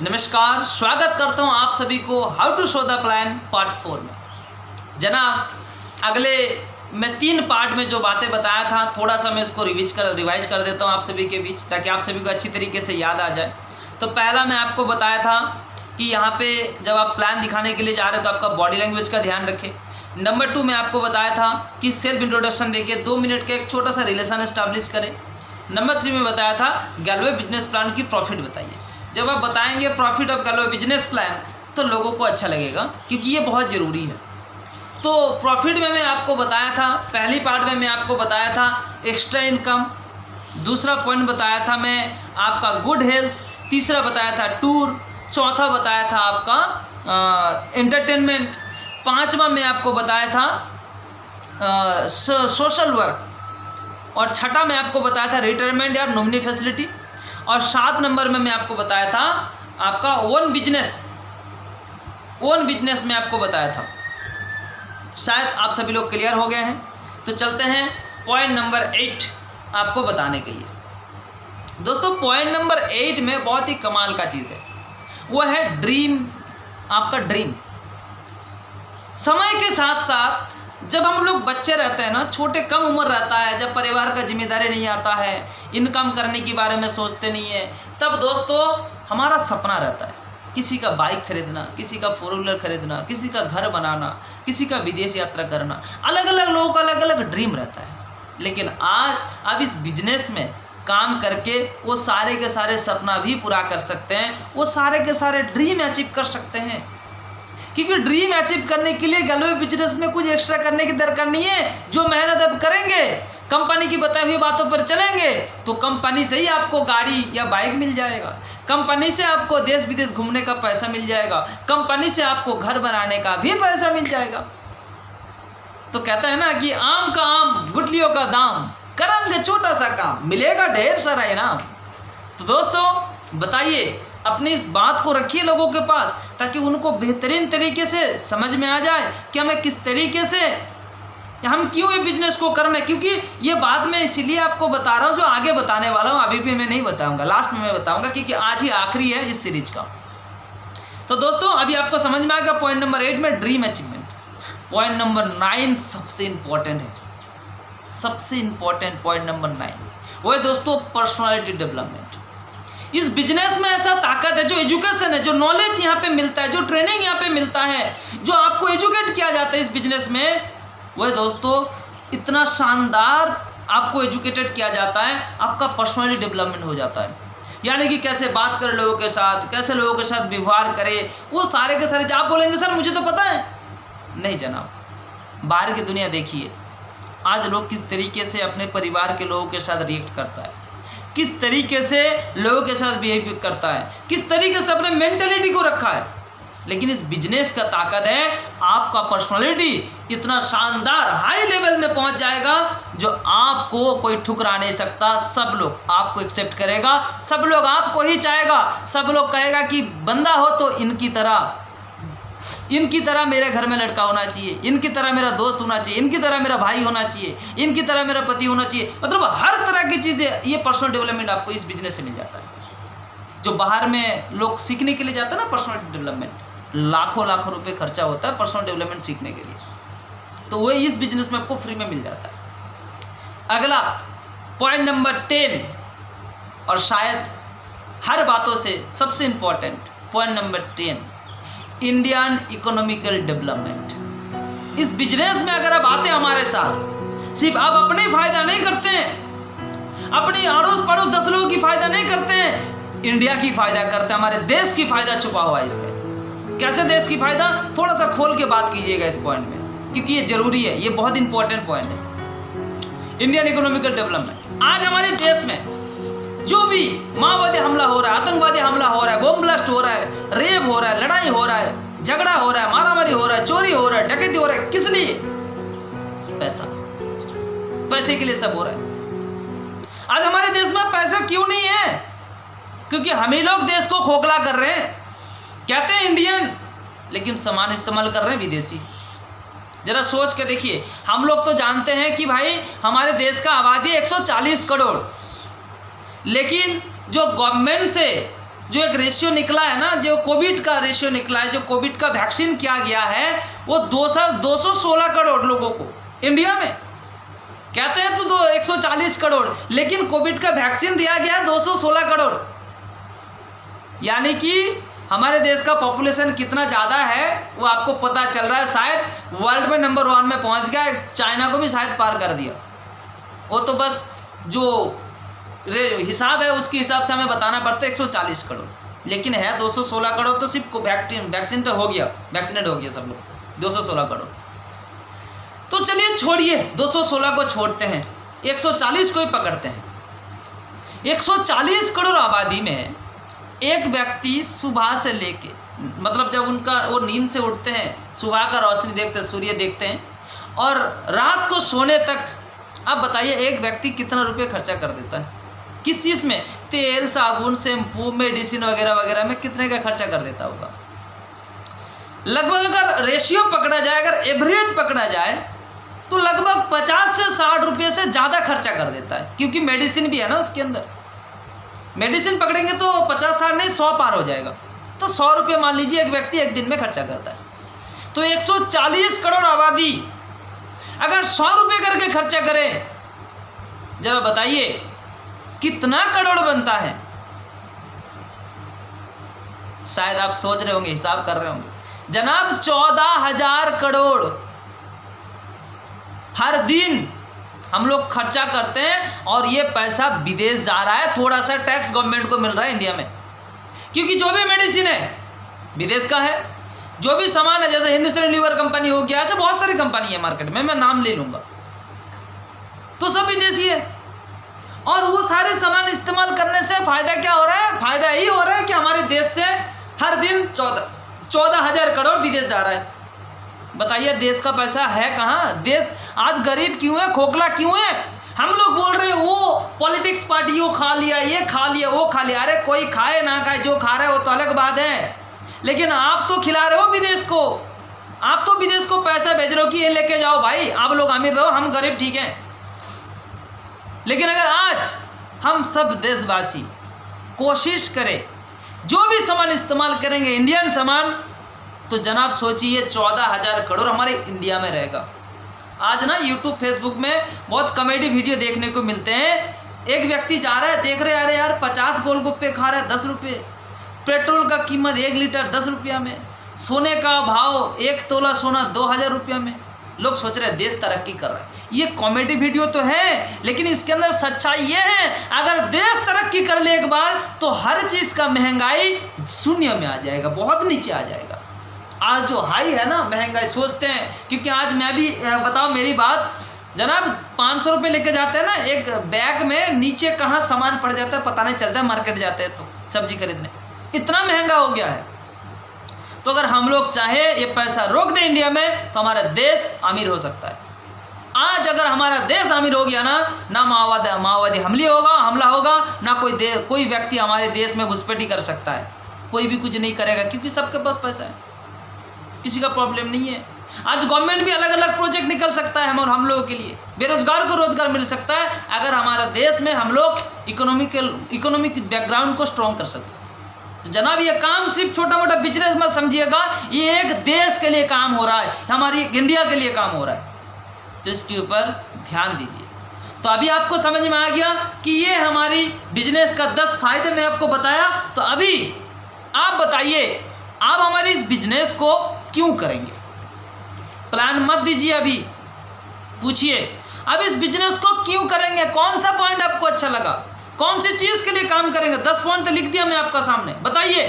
नमस्कार, स्वागत करता हूं आप सभी को how to show the plan part 4 में। जनाब, अगले मैं 3 पार्ट में जो बातें बताया था थोड़ा सा मैं इसको रिवाइज कर देता हूं आप सभी के बीच, ताकि आप सभी को अच्छी तरीके से याद आ जाए। तो पहला मैं आपको बताया था कि यहाँ पे जब आप प्लान दिखाने के लिए जा रहे हो तो आपका बॉडी लैंग्वेज का ध्यान रखें। नंबर 2 में आपको बताया था कि सेल्फ इंट्रोडक्शन देके 2 मिनट का एक छोटा सा रिलेशन एस्टैब्लिश करें। नंबर 3 में बताया था गैलोवे बिजनेस प्लान की प्रॉफिट बताइए। जब आप बताएंगे profit of Galloway business plan तो लोगों को अच्छा लगेगा, क्योंकि ये बहुत ज़रूरी है। तो प्रॉफिट में मैं आपको बताया था, पहली पार्ट में मैं आपको बताया था एक्स्ट्रा इनकम, दूसरा पॉइंट बताया था मैं आपका गुड हेल्थ, तीसरा बताया था टूर, चौथा बताया था आपका एंटरटेनमेंट, पांचवा में आपको बताया था सोशल वर्क, और छठा में आपको बताया था रिटायरमेंट या नॉमिनी फैसिलिटी, और 7 नंबर में मैं आपको बताया था आपका ओन बिजनेस में आपको बताया था। शायद आप सभी लोग क्लियर हो गए हैं। तो चलते हैं पॉइंट नंबर 8 आपको बताने के लिए। दोस्तों, पॉइंट नंबर 8 में बहुत ही कमाल का चीज़ है, वो है ड्रीम। आपका ड्रीम समय के साथ साथ जब हम लोग बच्चे रहते हैं ना, छोटे कम उम्र रहता है, जब परिवार का जिम्मेदारी नहीं आता है, इनकम करने के बारे में सोचते नहीं है, तब दोस्तों हमारा सपना रहता है किसी का बाइक खरीदना, किसी का 4 व्हीलर खरीदना, किसी का घर बनाना, किसी का विदेश यात्रा करना। अलग अलग लोगों का अलग अलग ड्रीम रहता है। लेकिन आज अब इस बिजनेस में काम करके वो सारे के सारे सपना भी पूरा कर सकते हैं, वो सारे के सारे ड्रीम अचीव कर सकते हैं। क्योंकि ड्रीम अचीव करने के लिए गैलोवे बिजनेस में कुछ एक्स्ट्रा करने की दरकार नहीं है। जो मेहनत अब करेंगे, कंपनी की बताई हुई बातों पर चलेंगे, तो कंपनी से ही आपको गाड़ी या बाइक मिल जाएगा, कंपनी से आपको देश विदेश घूमने का पैसा मिल जाएगा, कंपनी से आपको घर बनाने का भी पैसा मिल जाएगा। तो कहता है ना कि आम का आम गुठलियों का दाम, करेंगे छोटा सा काम मिलेगा ढेर सारा इनाम। तो दोस्तों बताइए, अपनी इस बात को रखिए लोगों के पास, ताकि उनको बेहतरीन तरीके से समझ में आ जाए कि हमें किस तरीके से, हम क्यों ये बिजनेस को करना है। क्योंकि ये बात मैं इसीलिए आपको बता रहा हूँ, जो आगे बताने वाला हूँ अभी भी मैं नहीं बताऊंगा, लास्ट में मैं बताऊंगा, क्योंकि आज ही आखिरी है इस सीरीज का। तो दोस्तों अभी आपको समझ में आ गया पॉइंट नंबर 8 में ड्रीम अचीवमेंट। पॉइंट नंबर 9 सबसे इंपॉर्टेंट है, सबसे इंपॉर्टेंट पॉइंट नंबर 9 वो है दोस्तों पर्सनालिटी डेवलपमेंट। इस बिजनेस में ऐसा ताकत है, जो एजुकेशन है, जो नॉलेज यहाँ पे मिलता है, जो ट्रेनिंग यहाँ पे मिलता है, जो आपको एजुकेट किया जाता है इस बिजनेस में, वह दोस्तों इतना शानदार आपको एजुकेटेड किया जाता है, आपका पर्सनालिटी डेवलपमेंट हो जाता है। यानी कि कैसे बात करें लोगों के साथ, कैसे लोगों के साथ व्यवहार करें, वो सारे के सारे। आप बोलेंगे सर मुझे तो पता है, नहीं जनाब, बाहर की दुनिया देखिए। आज लोग किस तरीके से अपने परिवार के लोगों के साथ रिएक्ट करता है, किस तरीके से लोगों के साथ बिहेव करता है, किस तरीके से अपने मेंटेलिटी को रखा है। लेकिन इस बिजनेस का ताकत है, आपका पर्सनालिटी इतना शानदार हाई लेवल में पहुंच जाएगा जो आपको कोई ठुकरा नहीं सकता। सब लोग आपको एक्सेप्ट करेगा, सब लोग आपको ही चाहेगा, सब लोग कहेगा कि बंदा हो तो इनकी तरह मेरे घर में लड़का होना चाहिए, इनकी तरह मेरा दोस्त होना चाहिए, इनकी तरह मेरा भाई होना चाहिए, इनकी तरह मेरा पति होना चाहिए। मतलब हर तरह की चीज़ें, ये पर्सनल डेवलपमेंट आपको इस बिजनेस से मिल जाता है। जो बाहर में लोग सीखने के लिए जाते हैं ना पर्सनल डेवलपमेंट, लाखों रुपए खर्चा होता है पर्सनल डेवलपमेंट सीखने के लिए, तो वो इस बिजनेस में आपको फ्री में मिल जाता है। अगला पॉइंट नंबर 10, और शायद हर बातों से सबसे important point number 10, Indian economical development. इस बिजनेस में अगर आप आते हैं हमारे साथ, सिर्फ आप अपने फायदा नहीं करते हैं, अपनी अड़ोस पड़ोस 10 लोगों की फायदा नहीं करते हैं, इंडिया की फायदा करते हैं, हमारे देश की फायदा छुपा हुआ है इसमें। कैसे देश की फायदा, थोड़ा सा खोल के बात कीजिएगा इस पॉइंट में, क्योंकि ये जरूरी है, ये बहुत इंपॉर्टेंट पॉइंट है। Indian economical development. आज हमारे देश में जो भी माओवादी हमला हो रहा है, आतंकवादी हमला हो रहा है, बम ब्लास्ट हो रहा है, रेप हो रहा है, लड़ाई हो रहा है, झगड़ा हो रहा है, मारामारी हो रहा है, चोरी हो रहा है, डकैती हो रहा है, किस लिए? पैसे के लिए सब हो रहा है। आज हमारे देश में पैसा क्यों नहीं है? क्योंकि हम ही लोग देश को खोखला कर रहे हैं। कहते हैं इंडियन, लेकिन सामान इस्तेमाल कर रहे हैं विदेशी। जरा सोच के देखिए, हम लोग तो जानते हैं कि भाई हमारे देश का आबादी 140 करोड़, लेकिन जो गवर्नमेंट से जो एक रेशियो निकला है ना, जो कोविड का रेशियो निकला है, जो कोविड का वैक्सीन किया गया है, वो 216 करोड़ लोगों को इंडिया में, कहते हैं तो 140 करोड़, लेकिन कोविड का वैक्सीन दिया गया है 216 करोड़। यानी कि हमारे देश का पॉपुलेशन कितना ज़्यादा है वो आपको पता चल रहा है। शायद वर्ल्ड में नंबर 1 में पहुंच गया, चाइना को भी शायद पार कर दिया। वो तो बस जो हिसाब है उसके हिसाब से हमें बताना पड़ता है 140 करोड़, लेकिन है 216 करोड़। तो सिर्फ वैक्सीन तो हो गया, वैक्सीनेट हो गया सब लोग, 216 करोड़। तो चलिए छोड़िए, 216 को छोड़ते हैं, 140 को ही पकड़ते हैं। 140 करोड़ आबादी में एक व्यक्ति सुबह से लेके, मतलब जब उनका वो नींद से उठते हैं, सुबह का रोशनी देखते हैं, सूर्य देखते हैं, और रात को सोने तक, अब बताइए एक व्यक्ति कितना रुपये खर्चा कर देता है किस चीज़ में? तेल, साबुन, शैम्पू, मेडिसिन वगैरह वगैरह में कितने का खर्चा कर देता होगा? लगभग अगर रेशियो पकड़ा जाए, अगर एवरेज पकड़ा जाए, तो लगभग 50 से 60 रुपये से ज़्यादा खर्चा कर देता है, क्योंकि मेडिसिन भी है ना उसके अंदर। मेडिसिन पकड़ेंगे तो 50-60 नहीं 100 पार हो जाएगा। तो 100 रुपये मान लीजिए एक व्यक्ति एक दिन में खर्चा करता है। तो 140 करोड़ आबादी अगर 100 रुपये करके खर्चा करे, जरा बताइए कितना करोड़ बनता है? शायद आप सोच रहे होंगे, हिसाब कर रहे होंगे, जनाब 14,000 करोड़ हर दिन हम लोग खर्चा करते हैं, और ये पैसा विदेश जा रहा है। थोड़ा सा टैक्स गवर्नमेंट को मिल रहा है इंडिया में, क्योंकि जो भी मेडिसिन है विदेश का है, जो भी सामान है, जैसे हिंदुस्तान लीवर कंपनी हो गया, ऐसे बहुत सारी कंपनी है मार्केट में, मैं नाम ले लूंगा, तो सब विदेशी है। और वो सारे सामान इस्तेमाल करने से फायदा क्या हो रहा है? फायदा यही हो रहा है कि हमारे देश से हर दिन 14,000 करोड़ विदेश जा रहा है। बताइए देश का पैसा है कहाँ? देश आज गरीब क्यों है, खोखला क्यों है? हम लोग बोल रहे हैं वो पॉलिटिक्स पार्टी वो खा लिया, ये खा लिया, वो खा लिया। अरे कोई खाए ना खाए, जो खा रहे हो तो अलग बात है, लेकिन आप तो खिला रहे हो विदेश को। आप तो विदेश को पैसा भेज रहे हो कि ये लेके जाओ भाई, आप लोग अमीर रहो, हम गरीब ठीक हैं। लेकिन अगर आज हम सब देशवासी कोशिश करें, जो भी सामान इस्तेमाल करेंगे इंडियन सामान, तो जनाब सोचिए 14,000 करोड़ हमारे इंडिया में रहेगा। आज ना यूट्यूब फेसबुक में बहुत कॉमेडी वीडियो देखने को मिलते हैं। एक व्यक्ति जा रहा है, देख रहे अरे यार 50 गोलगप्पे खा रहा है 10 रुपये, पेट्रोल का कीमत 1 लीटर 10 रुपया में, सोने का भाव 1 तोला सोना 2,000 रुपया में। लोग सोच रहे हैं देश तरक्की कर रहा है। ये कॉमेडी वीडियो तो है, लेकिन इसके अंदर सच्चाई ये है, अगर देश तरक्की कर ले एक बार, तो हर चीज़ का महंगाई शून्य में आ जाएगा, बहुत नीचे आ जाएगा। आज जो हाई है ना महंगाई, सोचते हैं, क्योंकि आज मैं भी बताओ मेरी बात, जनाब 500 रुपये लेके जाते हैं ना एक बैग में, नीचे कहाँ सामान पड़ जाता है पता नहीं चलता है, मार्केट जाते हैं तो सब्जी खरीदने, इतना महंगा हो गया है। तो अगर हम लोग चाहे ये पैसा रोक दें इंडिया में, तो हमारा देश अमीर हो सकता है। आज अगर हमारा देश अमीर हो गया ना माओवादी हमला होगा, ना कोई व्यक्ति हमारे देश में घुसपैठी कर सकता है, कोई भी कुछ नहीं करेगा, क्योंकि सबके पास पैसा है, किसी का प्रॉब्लम नहीं है। आज गवर्नमेंट भी अलग अलग प्रोजेक्ट निकल सकता है हम लोगों के लिए, बेरोजगार को रोजगार मिल सकता है, अगर हमारा देश में हम लोग इकोनॉमिक बैकग्राउंड को स्ट्रॉन्ग कर सकते हैं। तो जनाब ये काम सिर्फ छोटा मोटा बिजनेस मत समझिएगा, ये एक देश के लिए काम हो रहा है, हमारी इंडिया के लिए काम हो रहा है, तो इसके ऊपर ध्यान दीजिए। तो अभी आपको समझ में आ गया कि ये हमारी बिजनेस का 10 फायदे मैं आपको बताया। तो अभी आप बताइए आप हमारी इस बिजनेस को क्यों करेंगे? प्लान मत दीजिए, अभी पूछिए अब इस बिजनेस को क्यों करेंगे, कौन सा पॉइंट आपको अच्छा लगा, कौन सी चीज़ के लिए काम करेंगे। 10 पॉइंट तो लिख दिया मैं आपका सामने, बताइए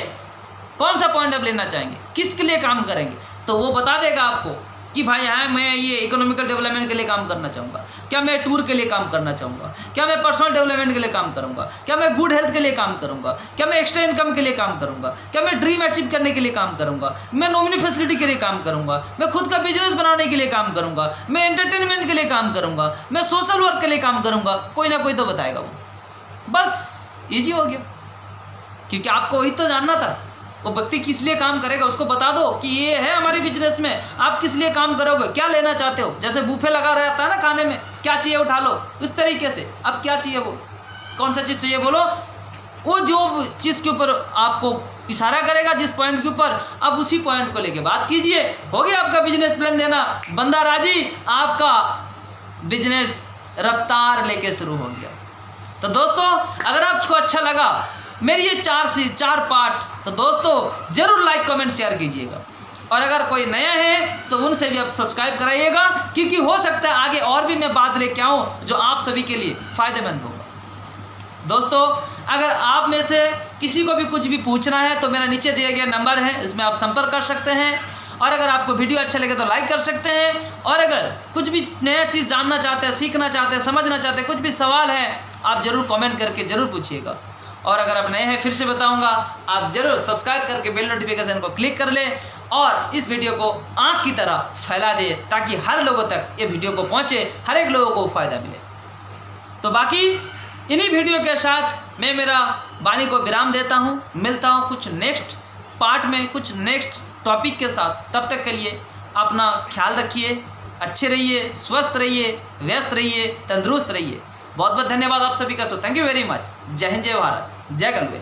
कौन सा पॉइंट आप लेना चाहेंगे, किसके लिए काम करेंगे। तो वो बता देगा आपको कि भाई हाँ मैं ये इकोनॉमिकल डेवलपमेंट के लिए काम करना चाहूँगा, क्या मैं टूर के लिए काम करना चाहूँगा, क्या मैं पर्सनल डेवलपमेंट के लिए काम करूँगा, क्या मैं गुड हेल्थ के लिए काम करूँगा, क्या मैं एक्स्ट्रा इनकम के लिए काम करूँगा, क्या मैं ड्रीम अचीव करने के लिए काम करूँगा, मैं नॉमिनी फैसिलिटी के लिए काम करूँगा, मैं खुद का बिजनेस बनाने के लिए काम करूँगा, मैं एंटरटेनमेंट के लिए काम करूँगा, मैं सोशल वर्क के लिए काम करूँगा। कोई ना कोई तो बताएगा वो, बस ईजी हो गया, क्योंकि आपको वही तो जानना था वो व्यक्ति किस लिए काम करेगा। उसको बता दो कि ये है हमारे बिजनेस में, आप किस लिए काम करोगे, क्या लेना चाहते हो। जैसे बूफे लगा रहता है ना खाने में, क्या चाहिए उठा लो, उस तरीके से अब क्या चाहिए बोलो, कौन सा चीज़ चाहिए बोलो, वो जो चीज़ के ऊपर आपको इशारा करेगा, जिस पॉइंट के ऊपर, अब उसी पॉइंट को लेके बात कीजिए। हो गया आपका बिजनेस प्लान देना, बंदा राजी, आपका बिजनेस रफ्तार लेके शुरू हो गया। तो दोस्तों अगर आपको अच्छा लगा मेरी ये 4 पार्ट, तो दोस्तों जरूर लाइक कमेंट शेयर कीजिएगा, और अगर कोई नया है तो उनसे भी आप सब्सक्राइब कराइएगा, क्योंकि हो सकता है आगे और भी मैं बात लेके आऊँ जो आप सभी के लिए फ़ायदेमंद होगा। दोस्तों अगर आप में से किसी को भी कुछ भी पूछना है तो मेरा नीचे दिया गया नंबर है, इसमें आप संपर्क कर सकते हैं। और अगर आपको वीडियो अच्छा लगे तो लाइक कर सकते हैं, और अगर कुछ भी नया चीज़ जानना चाहते हैं, सीखना चाहते हैं, समझना चाहते हैं, कुछ भी सवाल है, आप ज़रूर कमेंट करके ज़रूर पूछिएगा। और अगर आप नए हैं, फिर से बताऊंगा, आप ज़रूर सब्सक्राइब करके बेल नोटिफिकेशन को क्लिक कर लें और इस वीडियो को आँख की तरह फैला दें, ताकि हर लोगों तक ये वीडियो को पहुँचे, हर एक लोगों को फ़ायदा मिले। तो बाकी इन्हीं वीडियो के साथ मैं मेरा वाणी को विराम देता हूँ। मिलता हूँ कुछ नेक्स्ट पार्ट में, कुछ नेक्स्ट टॉपिक के साथ। तब तक के लिए अपना ख्याल रखिए, अच्छे रहिए, स्वस्थ रहिए, व्यस्त रहिए, तंदुरुस्त रहिए। बहुत बहुत धन्यवाद आप सभी का। So thank you very much. जय हिंद, जय भारत, जय गलवे।